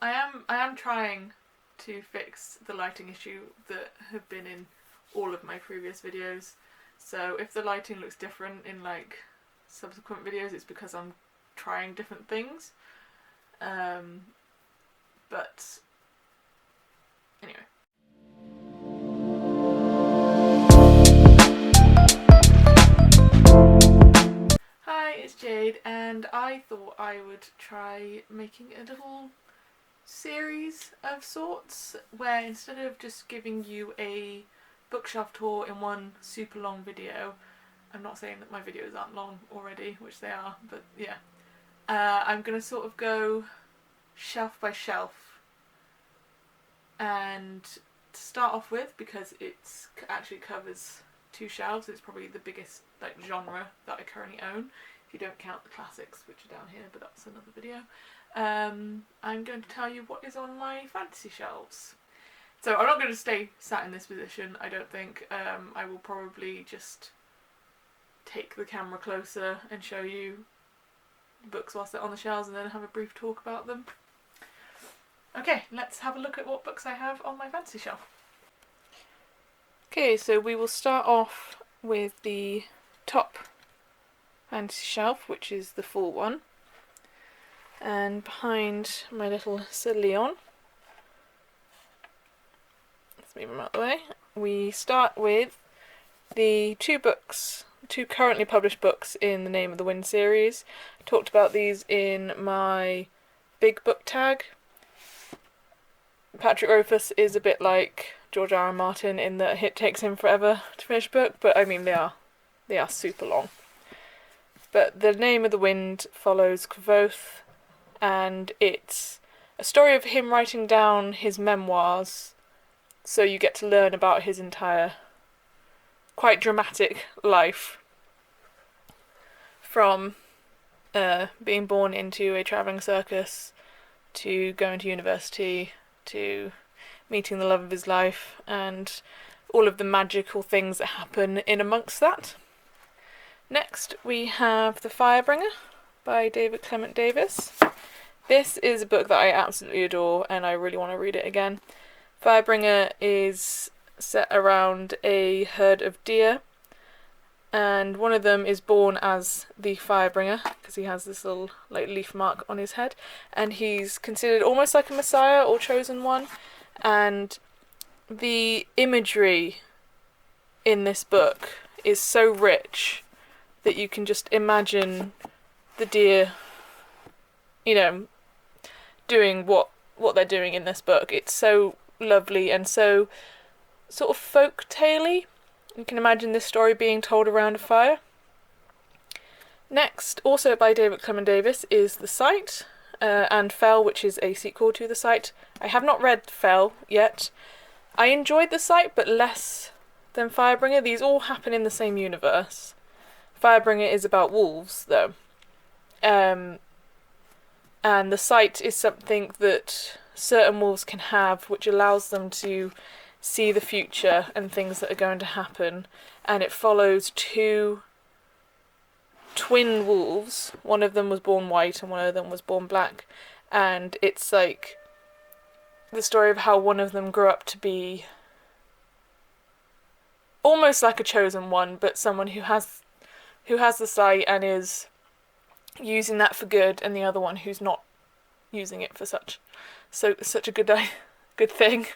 I am trying to fix the lighting issue that have been in all of my previous videos. So if the lighting looks different in like subsequent videos, it's because I'm trying different things. But anyway. Hi, it's Jade, and I thought I would try making a little series of sorts where instead of just giving you a bookshelf tour in one super long video, I'm not saying that my videos aren't long already, which they are, but yeah, I'm going to sort of go shelf by shelf. And to start off with, because it actually covers 2 shelves, it's probably the biggest like genre that I currently own, if you don't count the classics, which are down here, but that's another video. I'm going to tell you what is on my fantasy shelves. So I'm not going to stay sat in this position, I don't think. I will probably just take the camera closer and show you books whilst they're on the shelves and then have a brief talk about them. Okay, let's have a look at what books I have on my fantasy shelf. Okay, so we will start off with the top fantasy shelf, which is the full one. And behind my little Sir Leon, let's move him out of the way, we start with the 2 currently published books in the Name of the Wind series. I talked about these in my big book tag. Patrick Rothfuss is a bit like George R.R. Martin in that it takes him forever to finish a book, but I mean they are super long. But The Name of the Wind follows Kvothe, and it's a story of him writing down his memoirs, so you get to learn about his entire quite dramatic life, from being born into a travelling circus to going to university to meeting the love of his life and all of the magical things that happen in amongst that. Next we have The Firebringer by David Clement Davis. This is a book that I absolutely adore and I really want to read it again. Firebringer is set around a herd of deer, and one of them is born as the Firebringer because he has this little like leaf mark on his head, and he's considered almost like a messiah or chosen one. And the imagery in this book is so rich that you can just imagine the deer, doing what they're doing in this book. It's so lovely and so sort of folk tale-y. You can imagine this story being told around a fire. Next, also by David Clement Davis, is The Sight, and Fell, which is a sequel to The Sight. I have not read Fell yet. I enjoyed The Sight, but less than Firebringer. These all happen in the same universe. Firebringer is about wolves, though. And The Sight is something that certain wolves can have, which allows them to see the future and things that are going to happen. And it follows 2 twin wolves. One of them was born white and one of them was born black. And it's like the story of how one of them grew up to be almost like a chosen one, but someone who has the sight and is using that for good, and the other one who's not using it for such a good thing.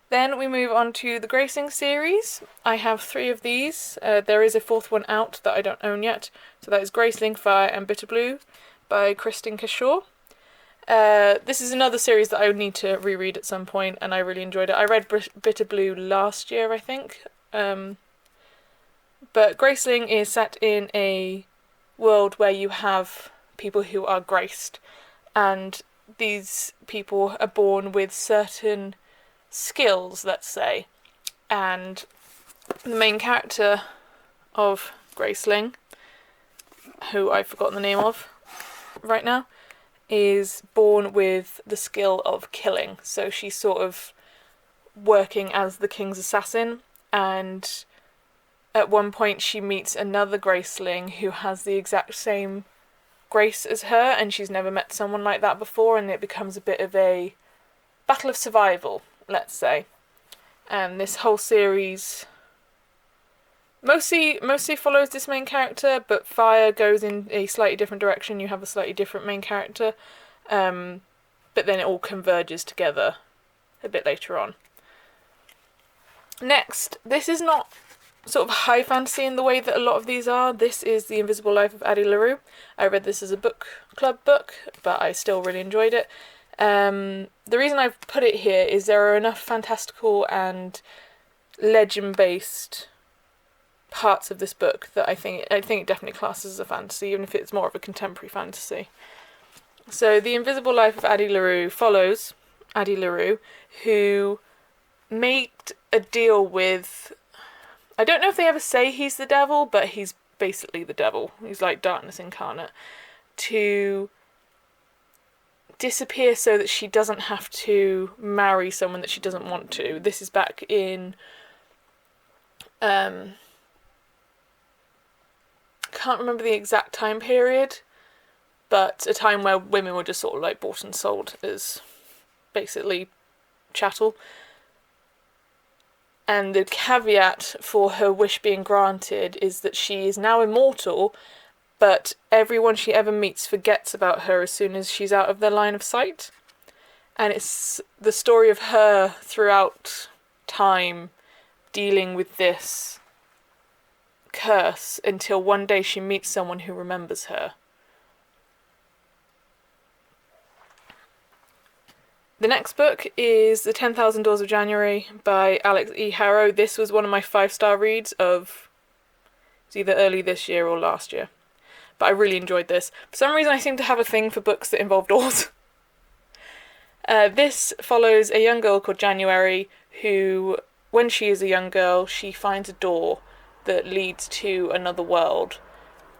Then we move on to the Graceling series. I have 3 of these. There is a 4th one out that I don't own yet. So that is Graceling, Fire and Bitter Blue by Kristin Cashore. This is another series that I would need to reread at some point, and I really enjoyed it. I read Bitter Blue last year, I think. But Graceling is set in a world where you have people who are graced, and these people are born with certain skills, let's say, and the main character of Graceling, who I've forgotten the name of right now, is born with the skill of killing. So she's sort of working as the king's assassin, and at one point she meets another Graceling who has the exact same Grace as her, and she's never met someone like that before, and it becomes a bit of a battle of survival, let's say. And this whole series mostly follows this main character, but Fire goes in a slightly different direction. You have a slightly different main character, but then it all converges together a bit later on. Next, this is not sort of high fantasy in the way that a lot of these are. This is The Invisible Life of Addie LaRue. I read this as a book club book, but I still really enjoyed it. The reason I've put it here is there are enough fantastical and legend-based parts of this book that I think it definitely classes as a fantasy, even if it's more of a contemporary fantasy. So The Invisible Life of Addie LaRue follows Addie LaRue, who made a deal with... I don't know if they ever say he's the devil, but he's basically the devil. He's like darkness incarnate. To disappear so that she doesn't have to marry someone that she doesn't want to. This is back in... can't remember the exact time period, but a time where women were just sort of like bought and sold as basically chattel. And the caveat for her wish being granted is that she is now immortal, but everyone she ever meets forgets about her as soon as she's out of their line of sight. And it's the story of her throughout time dealing with this curse until one day she meets someone who remembers her. The next book is The 10,000 Doors of January by Alex E. Harrow. This was one of my 5-star reads of... It's either early this year or last year. But I really enjoyed this. For some reason I seem to have a thing for books that involve doors. This follows a young girl called January who, when she is a young girl, she finds a door that leads to another world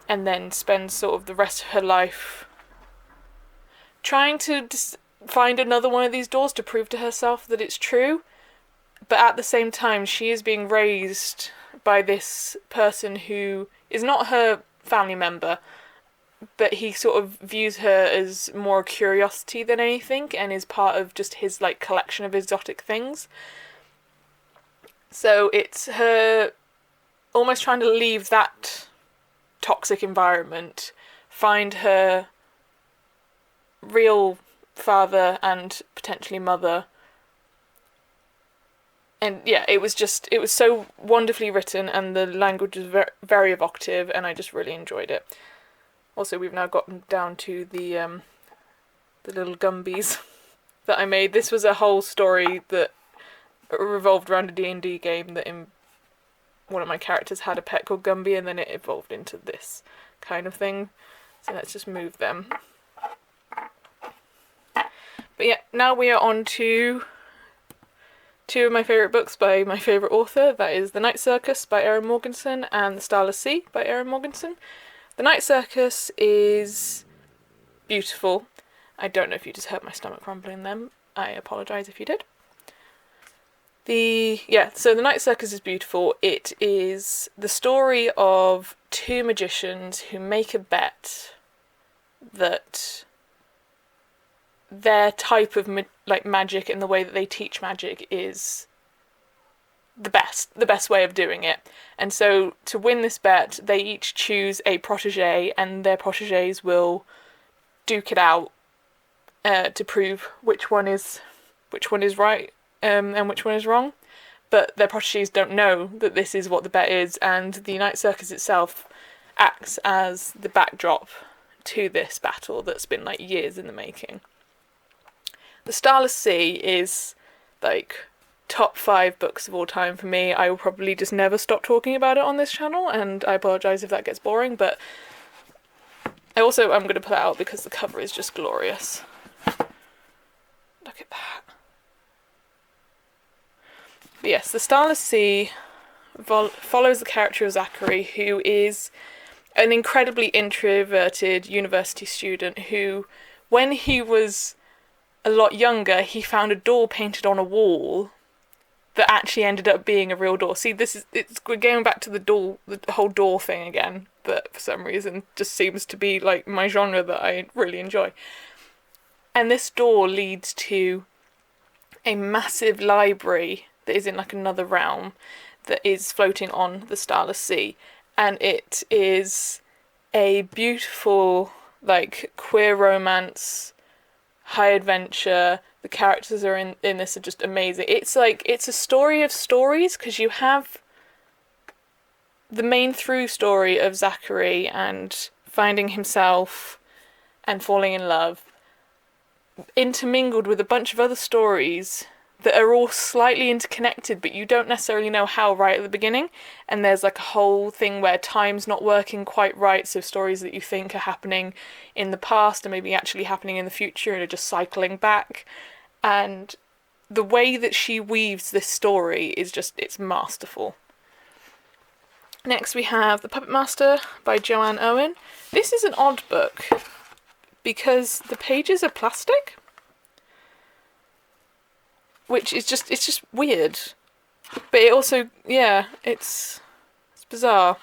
and then spends sort of the rest of her life trying to find another one of these doors to prove to herself that it's true. But at the same time, she is being raised by this person who is not her family member, but he sort of views her as more curiosity than anything and is part of just his like collection of exotic things. So it's her almost trying to leave that toxic environment, find her real father and potentially mother. And yeah, it was so wonderfully written and the language was very, very evocative and I just really enjoyed it. Also, we've now gotten down to the little Gumbies that I made. This was a whole story that revolved around a D&D game that one of my characters had a pet called Gumby and then it evolved into this kind of thing. So let's just move them. But yeah, now we are on to two of my favourite books by my favourite author. That is The Night Circus by Erin Morgenson and The Starless Sea by Erin Morgenson. The Night Circus is beautiful. I don't know if you just heard my stomach rumbling then. I apologise if you did. So The Night Circus is beautiful. It is the story of two magicians who make a bet that their type of magic and the way that they teach magic is the best way of doing it. And so to win this bet, they each choose a protege, and their proteges will duke it out to prove which one is right and which one is wrong. But their proteges don't know that this is what the bet is, and the Night Circus itself acts as the backdrop to this battle that's been like years in the making. The Starless Sea is like top 5 books of all time for me. I will probably just never stop talking about it on this channel, and I apologise if that gets boring, but I'm going to pull it out because the cover is just glorious. Look at that. But yes, The Starless Sea follows the character of Zachary, who is an incredibly introverted university student who, when he was a lot younger, he found a door painted on a wall that actually ended up being a real door. See, we're going back to the whole door thing again, but for some reason just seems to be like my genre that I really enjoy. And this door leads to a massive library that is in like another realm that is floating on the starless sea, and it is a beautiful like queer romance, high adventure. The characters are in this are just amazing. It's a story of stories, because you have the main through story of Zachary and finding himself and falling in love, intermingled with a bunch of other stories that are all slightly interconnected, but you don't necessarily know how right at the beginning. And there's like a whole thing where time's not working quite right, so stories that you think are happening in the past are maybe actually happening in the future and are just cycling back. And the way that she weaves this story is just, it's masterful. Next we have The Puppet Master by Joanne Owen. This is an odd book because the pages are plastic, which is just, it's just weird. But it also, yeah, it's bizarre.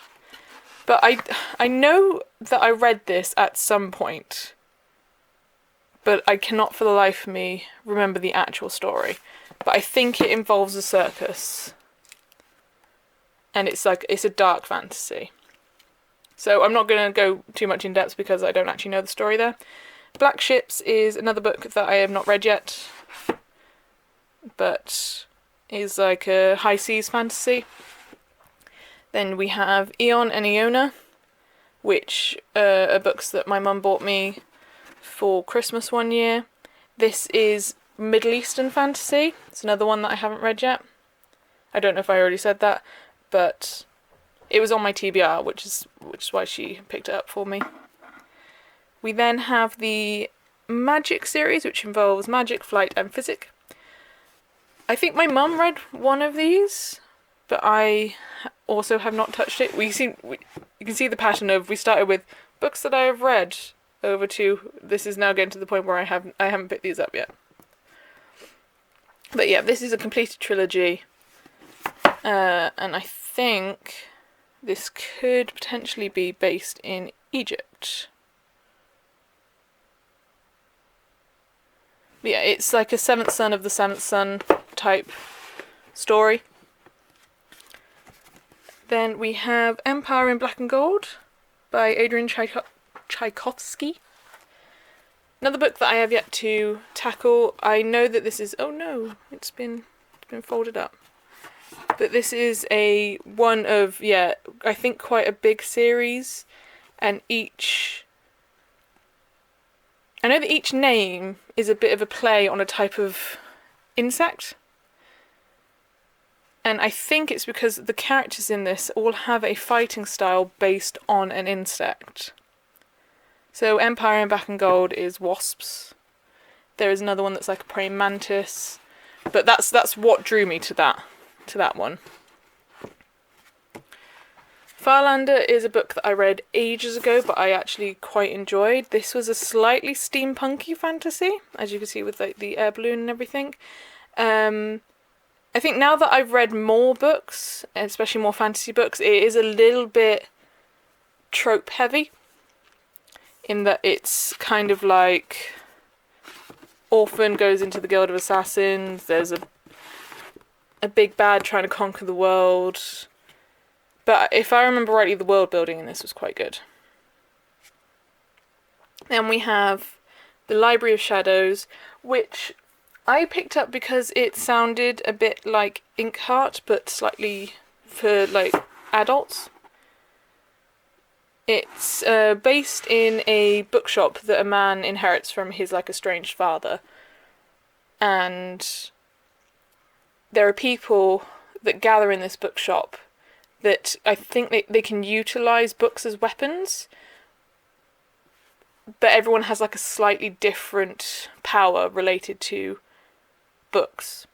But I know that I read this at some point, but I cannot for the life of me remember the actual story. But I think it involves a circus. And it's a dark fantasy. So I'm not going to go too much in depth because I don't actually know the story there. Black Ships is another book that I have not read yet, but is like a high seas fantasy. Then we have Eon and Iona, which are books that my mum bought me for Christmas one year. This is Middle Eastern fantasy. It's another one that I haven't read yet. I don't know if I already said that, but it was on my TBR, which is why she picked it up for me. We then have the Magic series, which involves magic, flight, and physic. I think my mum read one of these, but I also have not touched it. You can see the pattern of, we started with books that I have read, over to this is now getting to the point where I haven't picked these up yet. But yeah, this is a completed trilogy, and I think this could potentially be based in Egypt. But yeah, it's like a Seventh Son of the Seventh Son type story. Then we have Empire in Black and Gold by Adrian Tchaikovsky. Another book that I have yet to tackle. I know that this is, oh no, it's been folded up. But this is one of, I think quite a big series, and I know that each name is a bit of a play on a type of insect. And I think it's because the characters in this all have a fighting style based on an insect. So Empire in Black and Gold is wasps. There is another one that's like a praying mantis. But that's what drew me to that one. Farlander is a book that I read ages ago, but I actually quite enjoyed. This was a slightly steampunky fantasy, as you can see with like the air balloon and everything. I think now that I've read more books, especially more fantasy books, it is a little bit trope heavy, in that it's kind of like orphan goes into the Guild of Assassins, there's a big bad trying to conquer the world. But if I remember rightly, the world building in this was quite good. Then we have The Library of Shadows, which I picked up because it sounded a bit like Inkheart, but slightly for like adults. It's based in a bookshop that a man inherits from his like estranged father. And there are people that gather in this bookshop that I think they can utilise books as weapons, but everyone has like a slightly different power related to books.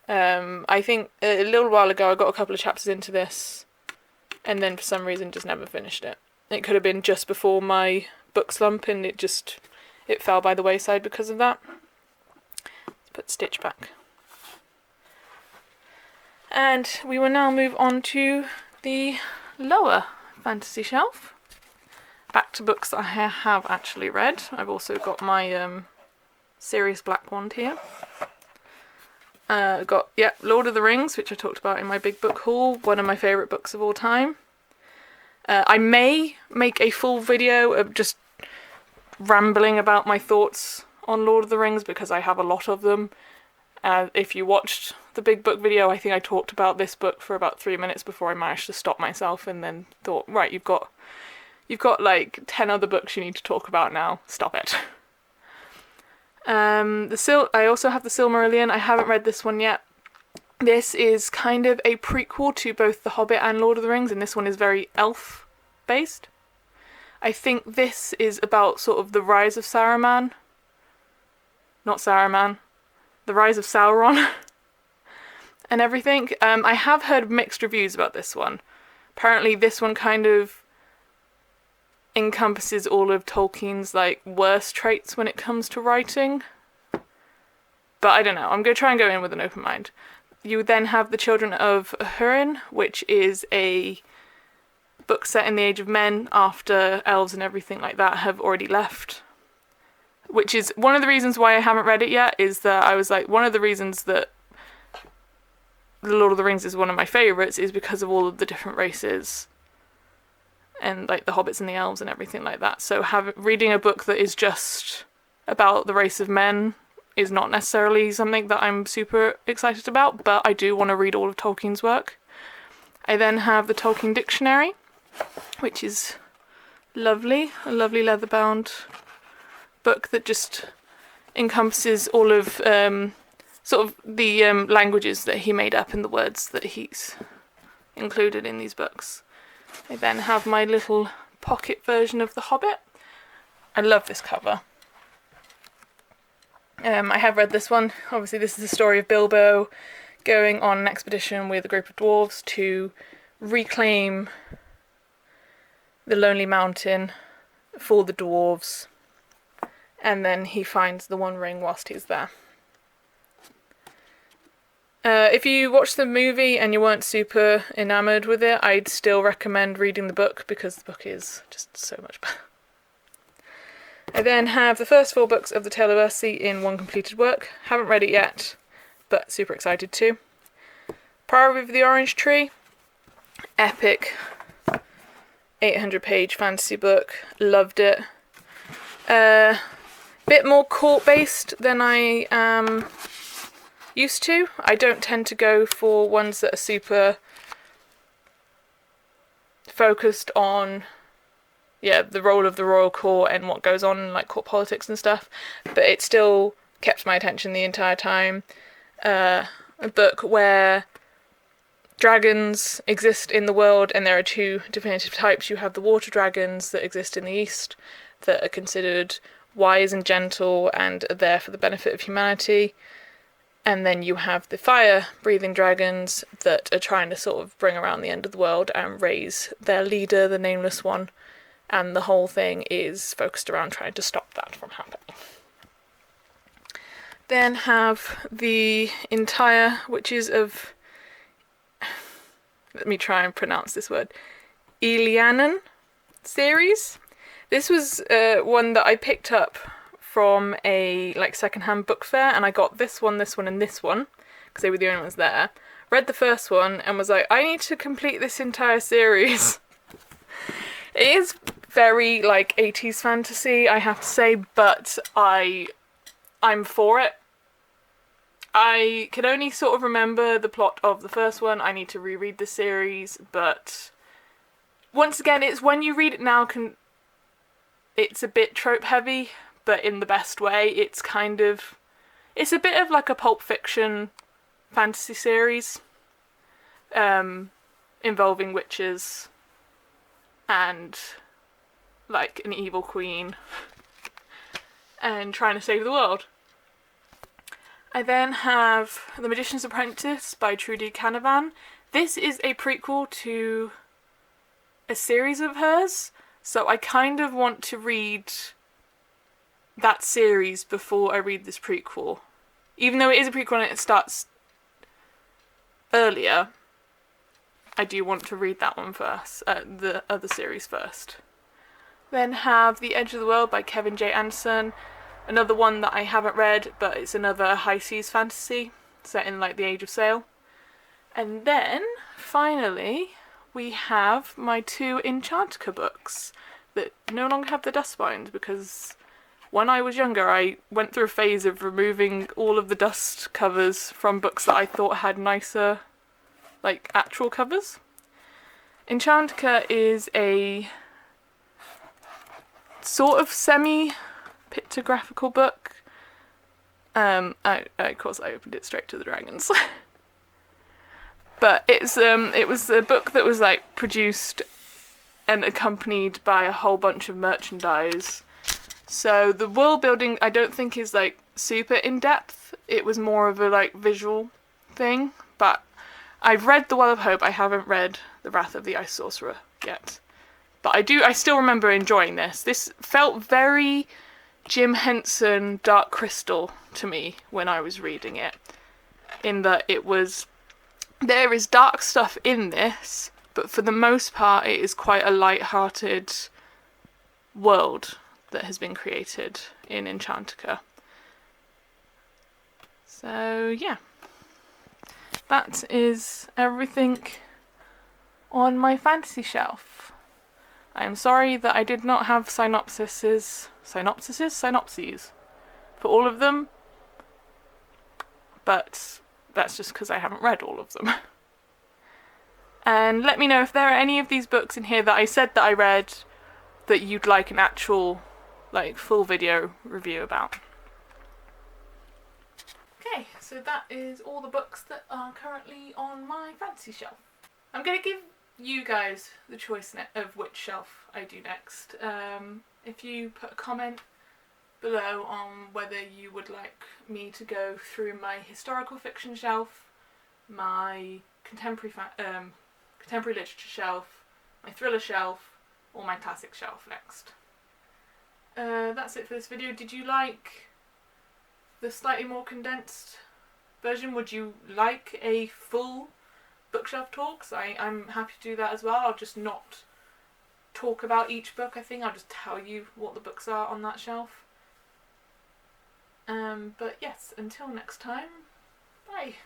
I think a little while ago I got a couple of chapters into this, and then for some reason just never finished it. It could have been just before my book slump, and it fell by the wayside because of that. Let's put Stitch back. And we will now move on to the lower fantasy shelf. Back to books that I have actually read. I've also got my Sirius Black wand here. Got, Lord of the Rings, which I talked about in my big book haul. One of my favourite books of all time. I may make a full video of just rambling about my thoughts on Lord of the Rings because I have a lot of them. If you watched the big book video, I think I talked about this book for about 3 minutes before I managed to stop myself and then thought, right, you've got like 10 other books you need to talk about now. Stop it. I also have the Silmarillion. I haven't read this one yet. This is kind of a prequel to both The Hobbit and Lord of the Rings, and this one is very elf-based. I think this is about sort of the rise of Saruman. Not Saruman. The rise of Sauron. And everything. I have heard mixed reviews about this one. Apparently this one kind of encompasses all of Tolkien's like worst traits when it comes to writing. But I don't know. I'm going to try and go in with an open mind. You then have The Children of Húrin, which is a book set in the Age of Men after elves and everything like that have already left. Which is one of the reasons why I haven't read it yet, is that I was like, one of the reasons that The Lord of the Rings is one of my favourites is because of all of the different races and like the hobbits and the elves and everything like that. So reading a book that is just about the race of men is not necessarily something that I'm super excited about, but I do want to read all of Tolkien's work. I then have the Tolkien Dictionary, which is lovely, a lovely leather-bound book that just encompasses all of sort of the languages that he made up and the words that he's included in these books. I then have my little pocket version of The Hobbit. I love this cover. I have read this one. Obviously this is the story of Bilbo going on an expedition with a group of dwarves to reclaim the Lonely Mountain for the dwarves. And then he finds the One Ring whilst he's there. If you watched the movie and you weren't super enamoured with it, I'd still recommend reading the book because the book is just so much better. I then have the first 4 books of The Tale of Earthsea in one completed work. Haven't read it yet, but super excited to. Priory of the Orange Tree. Epic 800-page fantasy book. Loved it. Bit more court-based than I am used to. I don't tend to go for ones that are super focused on the role of the royal court and what goes on in like court politics and stuff, but it still kept my attention the entire time. A book where dragons exist in the world, and there are 2 definitive types. You have the water dragons that exist in the east that are considered wise and gentle and are there for the benefit of humanity. And then you have the fire-breathing dragons that are trying to sort of bring around the end of the world and raise their leader, the Nameless One. And the whole thing is focused around trying to stop that from happening. Then have the entire Witches of... let me try and pronounce this word. Ilianan series. This was one that I picked up from a second-hand book fair, and I got this one, and this one, because they were the only ones there. Read the first one and was like, I need to complete this entire series. It is very 80s fantasy, I have to say, but I'm for it. I can only sort of remember the plot of the first one. I need to reread the series, but once again, it's when you read it now, it's a bit trope heavy, but in the best way. It's a bit of like a Pulp Fiction fantasy series, involving witches and like an evil queen and trying to save the world. I then have The Magician's Apprentice by Trudy Canavan. This is a prequel to a series of hers, so I kind of want to read that series before I read this prequel. Even though it is a prequel and it starts earlier, I do want to read that one first, the other series first. Then have The Edge of the World by Kevin J. Anderson, another one that I haven't read, but it's another high seas fantasy set in like the Age of Sail. And then, finally, we have my 2 Enchantica books that no longer have the dust bind, because when I was younger I went through a phase of removing all of the dust covers from books that I thought had nicer, like, actual covers. Enchantica is a sort of semi-pictographical book. Of course I opened it straight to the dragons. But it was a book that was like produced and accompanied by a whole bunch of merchandise. So the world building I don't think is like super in depth. It was more of a like visual thing. But I've read The Well of Hope. I haven't read The Wrath of the Ice Sorcerer yet. But I still remember enjoying this. This felt very Jim Henson Dark Crystal to me when I was reading it. In that there is dark stuff in this, but for the most part it is quite a light-hearted world that has been created in Enchantica. So yeah, that is everything on my fantasy shelf. I am sorry that I did not have synopses for all of them, but that's just because I haven't read all of them. And let me know if there are any of these books in here that I said that I read that you'd like an actual, like, full video review about. Okay, so that is all the books that are currently on my fantasy shelf. I'm going to give you guys the choice of which shelf I do next. If you put a comment below on whether you would like me to go through my historical fiction shelf, my contemporary literature shelf, my thriller shelf, or my classic shelf next. That's it for this video. Did you like the slightly more condensed version? Would you like a full bookshelf talks? I'm happy to do that as well. I'll just not talk about each book, I think. I'll just tell you what the books are on that shelf. But yes, until next time, bye.